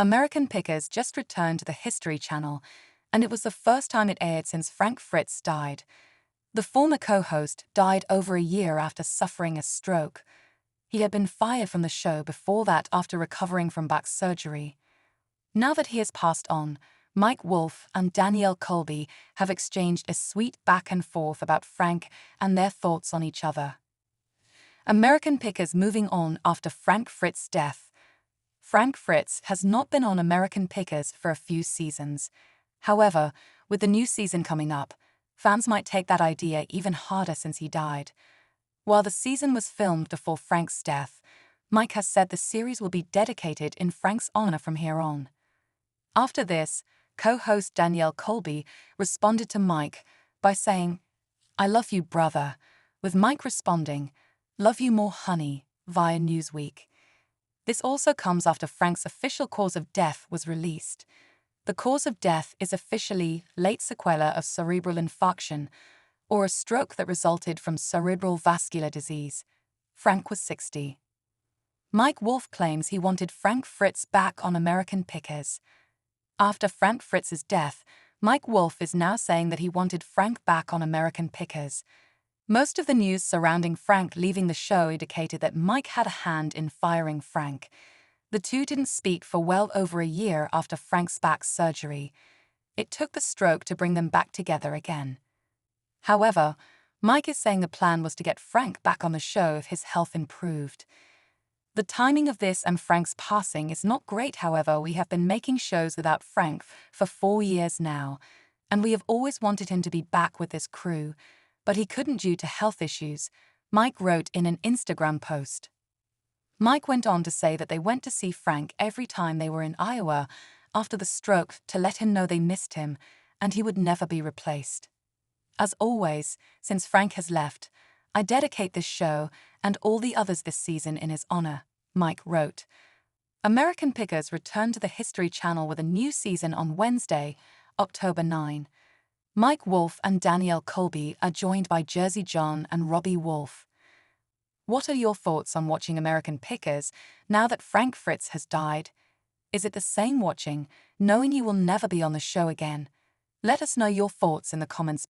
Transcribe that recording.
American Pickers just returned to the History Channel, and it was the first time it aired since Frank Fritz died. The former co-host died over a year after suffering a stroke. He had been fired from the show before that after recovering from back surgery. Now that he has passed on, Mike Wolfe and Danielle Colby have exchanged a sweet back and forth about Frank and their thoughts on each other. American Pickers moving on after Frank Fritz's death. Frank Fritz has not been on American Pickers for a few seasons. However, with the new season coming up, fans might take that idea even harder since he died. While the season was filmed before Frank's death, Mike has said the series will be dedicated in Frank's honor from here on. After this, co-host Danielle Colby responded to Mike by saying, "I love you, brother," with Mike responding, "Love you more, honey," via Newsweek. This also comes after Frank's official cause of death was released. The cause of death is officially late sequela of cerebral infarction, or a stroke that resulted from cerebral vascular disease. Frank was 60. Mike Wolfe claims he wanted Frank Fritz back on American Pickers. After Frank Fritz's death, Mike Wolfe is now saying that he wanted Frank back on American Pickers. Most of the news surrounding Frank leaving the show indicated that Mike had a hand in firing Frank. The two didn't speak for well over a year after Frank's back surgery. It took the stroke to bring them back together again. However, Mike is saying the plan was to get Frank back on the show if his health improved. The timing of this and Frank's passing is not great, however. We have been making shows without Frank for 4 years now, and we have always wanted him to be back with this crew, but he couldn't due to health issues, Mike wrote in an Instagram post. Mike went on to say that they went to see Frank every time they were in Iowa after the stroke to let him know they missed him and he would never be replaced. As always, since Frank has left, I dedicate this show and all the others this season in his honor, Mike wrote. American Pickers returned to the History Channel with a new season on Wednesday, October 9. Mike Wolfe and Danielle Colby are joined by Jersey John and Robbie Wolfe. What are your thoughts on watching American Pickers now that Frank Fritz has died? Is it the same watching, knowing you will never be on the show again? Let us know your thoughts in the comments